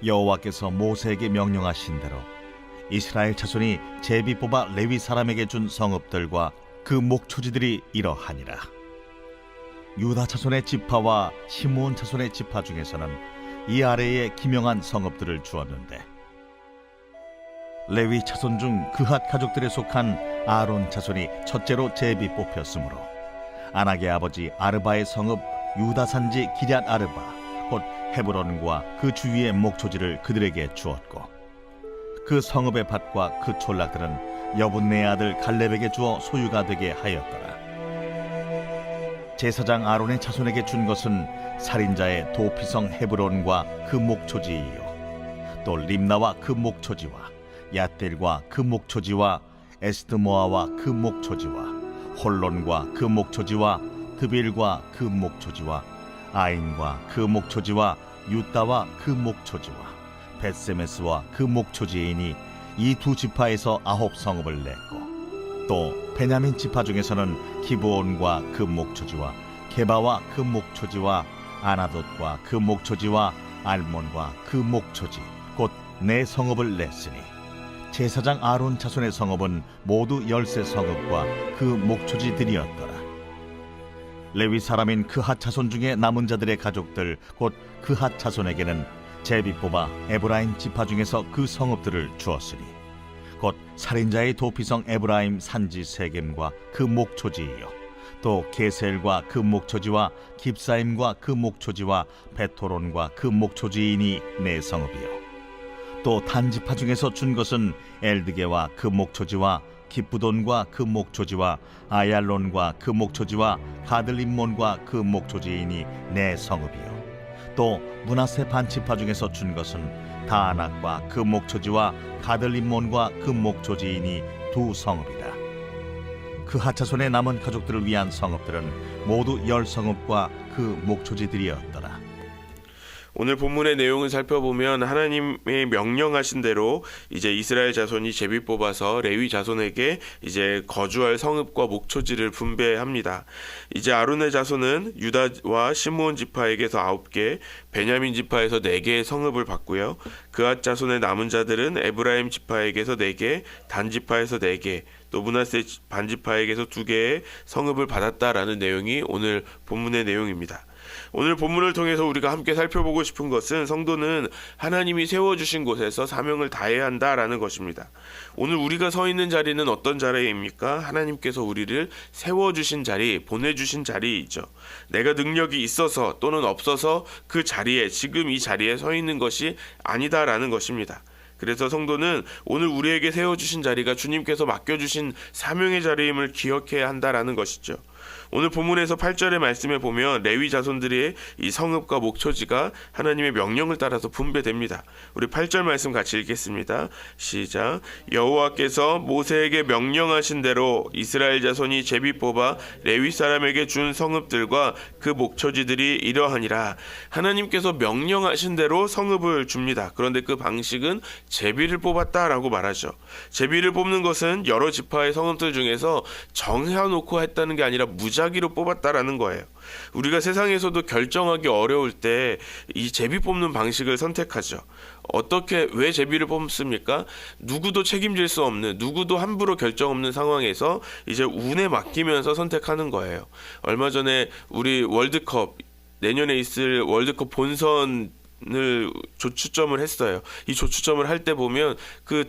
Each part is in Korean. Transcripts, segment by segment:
여호와께서 모세에게 명령하신 대로 이스라엘 자손이 제비 뽑아 레위 사람에게 준 성읍들과 그 목초지들이 이러하니라. 유다 자손의 지파와 시므온 자손의 지파 중에서는 이 아래에 기명한 성읍들을 주었는데, 레위 자손 중 그핫 가족들에 속한 아론 자손이 첫째로 제비 뽑혔으므로 아낙의 아버지 아르바의 성읍 유다 산지 기럇 아르바 곧 헤브론과 그 주위의 목초지를 그들에게 주었고, 그 성읍의 밭과 그 촌락들은 여분네 아들 갈렙에게 주어 소유가 되게 하였더라. 제사장 아론의 자손에게 준 것은 살인자의 도피성 헤브론과 그 목초지이요, 또 림나와 그 목초지와 얏델과 그 목초지와 에스드모아와 그 목초지와 홀론과 그 목초지와 드빌과 그 목초지와 아인과 그 목초지와 유다와 그 목초지와 벳세메스와 그 목초지이니 이 두 지파에서 9성읍을 냈고, 또 베냐민 지파 중에서는 기브온과 그 목초지와 게바와 그 목초지와 아나돗과 그 목초지와 알몬과 그 목초지 곧 4성읍을 냈으니 제사장 아론 자손의 성읍은 모두 13성읍과 그 목초지들이었더라. 레위 사람인 그핫 자손 중에 남은 자들의 가족들 곧 그핫 자손에게는 제비 뽑아 에브라임 지파 중에서 그 성읍들을 주었으니 곧 살인자의 도피성 에브라임 산지 세겜과 그 목초지이요, 또 게셀과 그 목초지와 깁사임과 그 목초지와 베토론과 그 목초지이니 4성읍이요. 또 단지파 중에서 준 것은 엘드게와 그 목초지와 기쁘돈과 그 목초지와 아얄론과 그 목초지와 가들림몬과 그 목초지이니 4성읍이요. 또 므낫세 반지파 중에서 준 것은 다안악과 그 목초지와 가들림몬과 그 목초지이니 2성읍이라. 그 하차손의 남은 가족들을 위한 성읍들은 모두 10성읍과 그 목초지들이었더라. 오늘 본문의 내용을 살펴보면 하나님의 명령하신 대로 이제 이스라엘 자손이 제비 뽑아서 레위 자손에게 이제 거주할 성읍과 목초지를 분배합니다. 이제 아론의 자손은 유다와 시므온 지파에게서 9개, 베냐민 지파에서 4개의 성읍을 받고요. 그앗 자손의 남은 자들은 에브라임 지파에게서 4개, 단 지파에서 4개, 또 므낫세 반지파에게서 2개의 성읍을 받았다라는 내용이 오늘 본문의 내용입니다. 오늘 본문을 통해서 우리가 함께 살펴보고 싶은 것은 성도는 하나님이 세워주신 곳에서 사명을 다해야 한다라는 것입니다. 오늘 우리가 서 있는 자리는 어떤 자리입니까? 하나님께서 우리를 세워주신 자리, 보내주신 자리이죠. 내가 능력이 있어서 또는 없어서 그 자리에, 지금 이 자리에 서 있는 것이 아니다라는 것입니다. 그래서 성도는 오늘 우리에게 세워주신 자리가 주님께서 맡겨주신 사명의 자리임을 기억해야 한다라는 것이죠. 오늘 본문에서 8절의 말씀에 보면 레위 자손들의 이 성읍과 목초지가 하나님의 명령을 따라서 분배됩니다. 우리 8절 말씀 같이 읽겠습니다. 시작. 여호와께서 모세에게 명령하신 대로 이스라엘 자손이 제비 뽑아 레위 사람에게 준 성읍들과 그 목초지들이 이러하니라. 하나님께서 명령하신 대로 성읍을 줍니다. 그런데 그 방식은 제비를 뽑았다라고 말하죠. 제비를 뽑는 것은 여러 지파의 성읍들 중에서 정해놓고 했다는 게 아니라 무작위로 뽑았다라는 거예요. 우리가 세상에서도 결정하기 어려울 때 이 제비 뽑는 방식을 선택하죠. 어떻게, 왜 제비를 뽑습니까? 누구도 책임질 수 없는, 누구도 함부로 결정 없는 상황에서 이제 운에 맡기면서 선택하는 거예요. 얼마 전에 우리 월드컵, 내년에 있을 월드컵 본선 을 조추첨을 했어요. 이 조추첨을 할 때 보면 그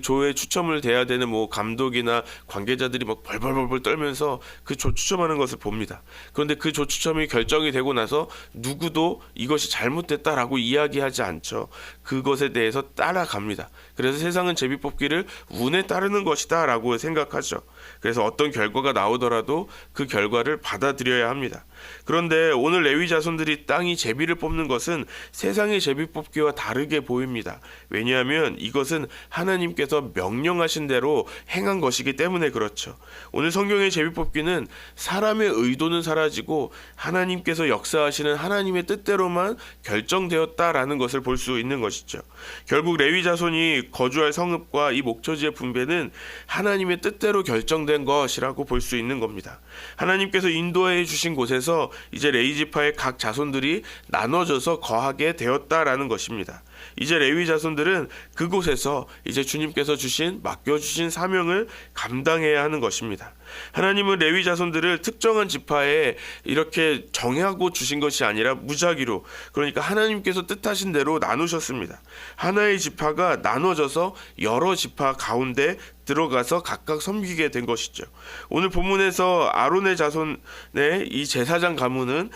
조에 추첨을 돼야 되는 뭐 감독이나 관계자들이 막 벌벌벌 떨면서 그 조추첨하는 것을 봅니다. 그런데 그 조추첨이 결정이 되고 나서 누구도 이것이 잘못됐다라고 이야기하지 않죠. 그것에 대해서 따라갑니다. 그래서 세상은 제비 뽑기를 운에 따르는 것이다 라고 생각하죠. 그래서 어떤 결과가 나오더라도 그 결과를 받아들여야 합니다. 그런데 오늘 레위 자손들이 땅이 제비를 뽑는 것은 세상의 제비 뽑기와 다르게 보입니다. 왜냐하면 이것은 하나님께서 명령하신 대로 행한 것이기 때문에 그렇죠. 오늘 성경의 제비 뽑기는 사람의 의도는 사라지고 하나님께서 역사하시는 하나님의 뜻대로만 결정되었다라는 것을 볼 수 있는 것이죠. 결국 레위 자손이 거주할 성읍과 이 목초지의 분배는 하나님의 뜻대로 결정 완성된 것이라고 볼 수 있는 겁니다. 하나님께서 인도해 주신 곳에서 이제 레위 지파의 각 자손들이 나눠져서 거하게 되었다라는 것입니다. 이제 레위 자손들은 그곳에서 이제 주님께서 맡겨주신 사명을 감당해야 하는 것입니다. 하나님은 레위 자손들을 특정한 지파에 이렇게 정하고 주신 것이 아니라 무작위로, 그러니까 하나님께서 뜻하신 대로 나누셨습니다. 하나의 지파가 나눠져서 여러 지파 가운데 들어가서 각각 섬기게 된 것이죠. 오늘 본문에서 아론의 자손의 이 제사장 가문은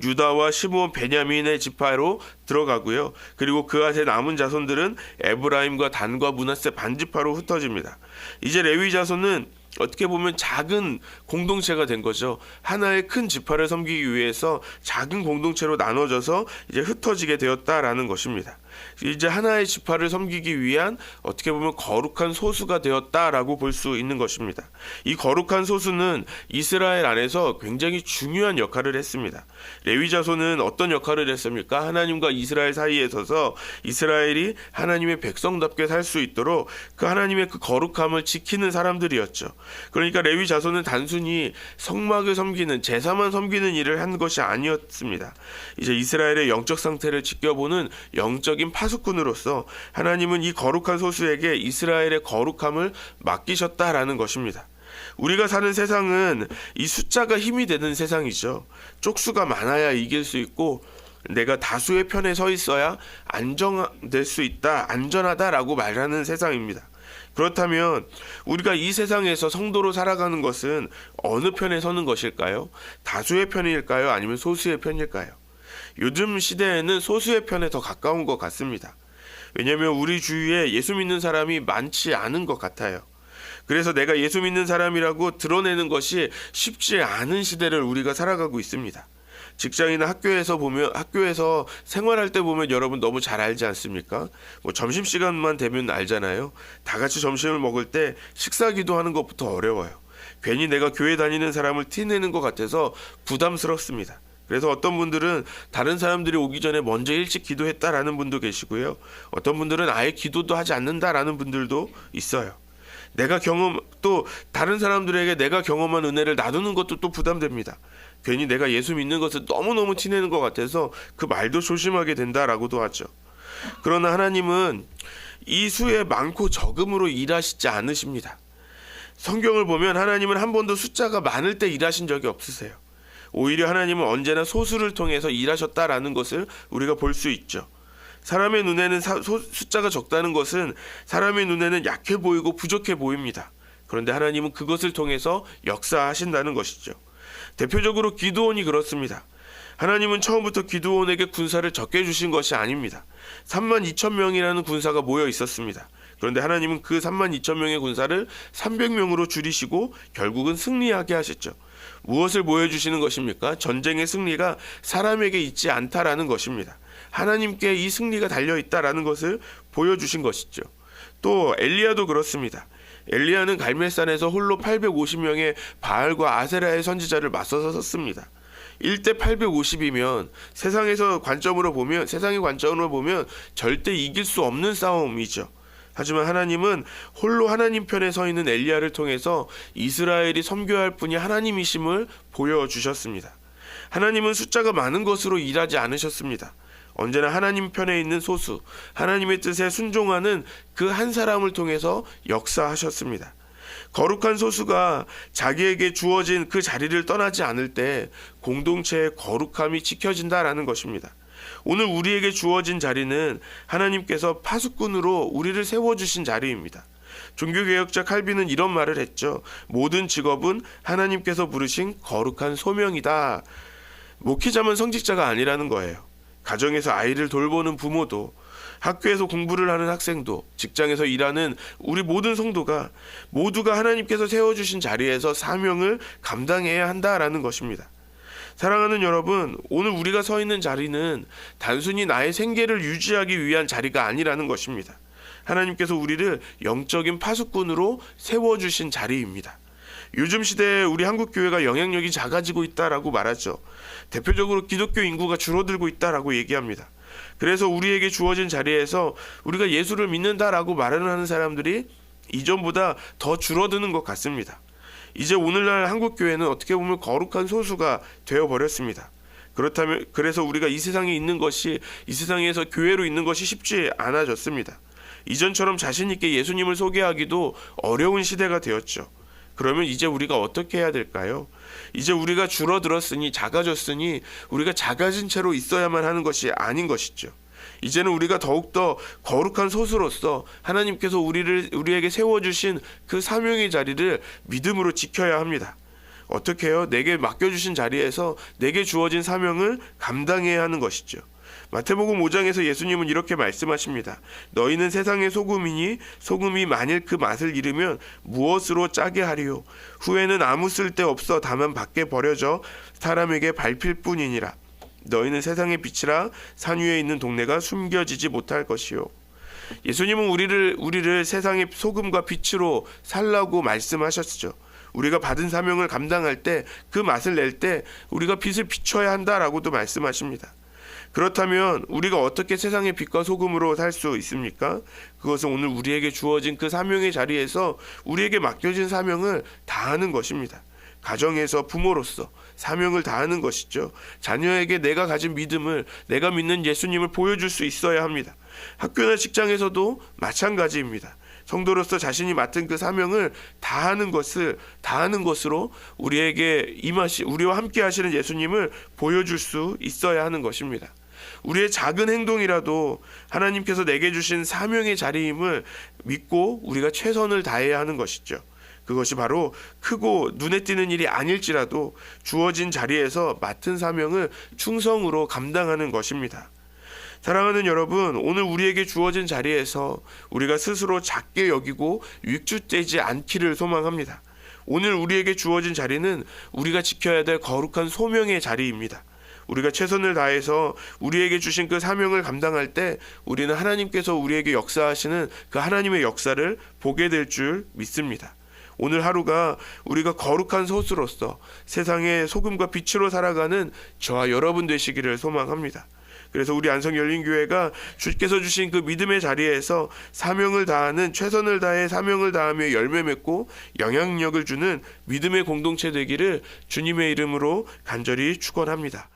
유다와 시므온 베냐민의 지파로 들어가고요. 그리고 그한테 남은 자손들은 에브라임과 단과 므낫세 반지파로 흩어집니다. 이제 레위 자손은 어떻게 보면 작은 공동체가 된 거죠. 하나의 큰 지파를 섬기기 위해서 작은 공동체로 나눠져서 이제 흩어지게 되었다라는 것입니다. 이제 하나의 지파를 섬기기 위한 어떻게 보면 거룩한 소수가 되었다라고 볼 수 있는 것입니다. 이 거룩한 소수는 이스라엘 안에서 굉장히 중요한 역할을 했습니다. 레위 자손은 어떤 역할을 했습니까? 하나님과 이스라엘 사이에 서서 이스라엘이 하나님의 백성답게 살 수 있도록 그 하나님의 그 거룩함을 지키는 사람들이었죠. 그러니까 레위 자손은 단순히 성막을 섬기는, 제사만 섬기는 일을 한 것이 아니었습니다. 이제 이스라엘의 영적 상태를 지켜보는 영적인 파수꾼으로서 하나님은 이 거룩한 소수에게 이스라엘의 거룩함을 맡기셨다라는 것입니다. 우리가 사는 세상은 이 숫자가 힘이 되는 세상이죠. 쪽수가 많아야 이길 수 있고 내가 다수의 편에 서 있어야 안정될 수 있다, 안전하다라고 말하는 세상입니다. 그렇다면 우리가 이 세상에서 성도로 살아가는 것은 어느 편에 서는 것일까요? 다수의 편일까요? 아니면 소수의 편일까요? 요즘 시대에는 소수의 편에 더 가까운 것 같습니다. 왜냐하면 우리 주위에 예수 믿는 사람이 많지 않은 것 같아요. 그래서 내가 예수 믿는 사람이라고 드러내는 것이 쉽지 않은 시대를 우리가 살아가고 있습니다. 직장이나 학교에서 생활할 때 보면 여러분 너무 잘 알지 않습니까? 점심시간만 되면 알잖아요. 다 같이 점심을 먹을 때 식사 기도하는 것부터 어려워요. 괜히 내가 교회 다니는 사람을 티내는 것 같아서 부담스럽습니다. 그래서 어떤 분들은 다른 사람들이 오기 전에 먼저 일찍 기도했다라는 분도 계시고요. 어떤 분들은 아예 기도도 하지 않는다라는 분들도 있어요. 또 다른 사람들에게 내가 경험한 은혜를 나누는 것도 또 부담됩니다. 괜히 내가 예수 믿는 것을 너무너무 티내는 것 같아서 그 말도 조심하게 된다라고도 하죠. 그러나 하나님은 이 수의 많고 적음으로 일하시지 않으십니다. 성경을 보면 하나님은 한 번도 숫자가 많을 때 일하신 적이 없으세요. 오히려 하나님은 언제나 소수를 통해서 일하셨다라는 것을 우리가 볼 수 있죠. 사람의 눈에는 숫자가 적다는 것은 사람의 눈에는 약해 보이고 부족해 보입니다. 그런데 하나님은 그것을 통해서 역사하신다는 것이죠. 대표적으로 기드온이 그렇습니다. 하나님은 처음부터 기드온에게 군사를 적게 주신 것이 아닙니다. 32,000명이라는 군사가 모여 있었습니다. 그런데 하나님은 그 32,000명의 군사를 300명으로 줄이시고 결국은 승리하게 하셨죠. 무엇을 보여주시는 것입니까? 전쟁의 승리가 사람에게 있지 않다라는 것입니다. 하나님께 이 승리가 달려있다라는 것을 보여주신 것이죠. 또 엘리야도 그렇습니다. 엘리야는 갈멜산에서 홀로 850명의 바알과 아세라의 선지자를 맞서서 섰습니다. 1대 850이면 세상의 관점으로 보면 절대 이길 수 없는 싸움이죠. 하지만 하나님은 홀로 하나님 편에 서 있는 엘리야를 통해서 이스라엘이 섬겨야 할 분이 하나님이심을 보여주셨습니다. 하나님은 숫자가 많은 것으로 일하지 않으셨습니다. 언제나 하나님 편에 있는 소수, 하나님의 뜻에 순종하는 그 한 사람을 통해서 역사하셨습니다. 거룩한 소수가 자기에게 주어진 그 자리를 떠나지 않을 때 공동체의 거룩함이 지켜진다라는 것입니다. 오늘 우리에게 주어진 자리는 하나님께서 파수꾼으로 우리를 세워주신 자리입니다. 종교개혁자 칼빈은 이런 말을 했죠. 모든 직업은 하나님께서 부르신 거룩한 소명이다. 목회자만 성직자가 아니라는 거예요. 가정에서 아이를 돌보는 부모도, 학교에서 공부를 하는 학생도, 직장에서 일하는 우리 모든 성도가 모두가 하나님께서 세워주신 자리에서 사명을 감당해야 한다라는 것입니다. 사랑하는 여러분, 오늘 우리가 서 있는 자리는 단순히 나의 생계를 유지하기 위한 자리가 아니라는 것입니다. 하나님께서 우리를 영적인 파수꾼으로 세워주신 자리입니다. 요즘 시대에 우리 한국교회가 영향력이 작아지고 있다라고 말하죠. 대표적으로 기독교 인구가 줄어들고 있다라고 얘기합니다. 그래서 우리에게 주어진 자리에서 우리가 예수를 믿는다라고 말을 하는 사람들이 이전보다 더 줄어드는 것 같습니다. 이제 오늘날 한국 교회는 어떻게 보면 거룩한 소수가 되어 버렸습니다. 그렇다면 그래서 우리가 이 세상에 있는 것이, 이 세상에서 교회로 있는 것이 쉽지 않아졌습니다. 이전처럼 자신 있게 예수님을 소개하기도 어려운 시대가 되었죠. 그러면 이제 우리가 어떻게 해야 될까요? 이제 우리가 줄어들었으니, 작아졌으니 우리가 작아진 채로 있어야만 하는 것이 아닌 것이죠. 이제는 우리가 더욱더 거룩한 소수로서 하나님께서 우리에게 세워주신 그 사명의 자리를 믿음으로 지켜야 합니다. 어떻게 해요? 내게 맡겨주신 자리에서 내게 주어진 사명을 감당해야 하는 것이죠. 마태복음 5장에서 예수님은 이렇게 말씀하십니다. 너희는 세상의 소금이니 소금이 만일 그 맛을 잃으면 무엇으로 짜게 하리요? 후에는 아무 쓸데없어 다만 밖에 버려져 사람에게 밟힐 뿐이니라. 너희는 세상의 빛이라 산 위에 있는 동네가 숨겨지지 못할 것이요. 예수님은 우리를 세상의 소금과 빛으로 살라고 말씀하셨죠. 우리가 받은 사명을 감당할 때, 그 맛을 낼 때 우리가 빛을 비춰야 한다라고도 말씀하십니다. 그렇다면 우리가 어떻게 세상의 빛과 소금으로 살 수 있습니까? 그것은 오늘 우리에게 주어진 그 사명의 자리에서 우리에게 맡겨진 사명을 다하는 것입니다. 가정에서 부모로서 사명을 다하는 것이죠. 자녀에게 내가 가진 믿음을, 내가 믿는 예수님을 보여줄 수 있어야 합니다. 학교나 직장에서도 마찬가지입니다. 성도로서 자신이 맡은 그 사명을 다하는 것으로 우리와 함께 하시는 예수님을 보여줄 수 있어야 하는 것입니다. 우리의 작은 행동이라도 하나님께서 내게 주신 사명의 자리임을 믿고 우리가 최선을 다해야 하는 것이죠. 그것이 바로 크고 눈에 띄는 일이 아닐지라도 주어진 자리에서 맡은 사명을 충성으로 감당하는 것입니다. 사랑하는 여러분, 오늘 우리에게 주어진 자리에서 우리가 스스로 작게 여기고 위축되지 않기를 소망합니다. 오늘 우리에게 주어진 자리는 우리가 지켜야 될 거룩한 소명의 자리입니다. 우리가 최선을 다해서 우리에게 주신 그 사명을 감당할 때 우리는 하나님께서 우리에게 역사하시는 그 하나님의 역사를 보게 될 줄 믿습니다. 오늘 하루가 우리가 거룩한 소수로서 세상의 소금과 빛으로 살아가는 저와 여러분 되시기를 소망합니다. 그래서 우리 안성열린교회가 주께서 주신 그 믿음의 자리에서 사명을 다하는, 최선을 다해 사명을 다하며 열매 맺고 영향력을 주는 믿음의 공동체 되기를 주님의 이름으로 간절히 축원합니다.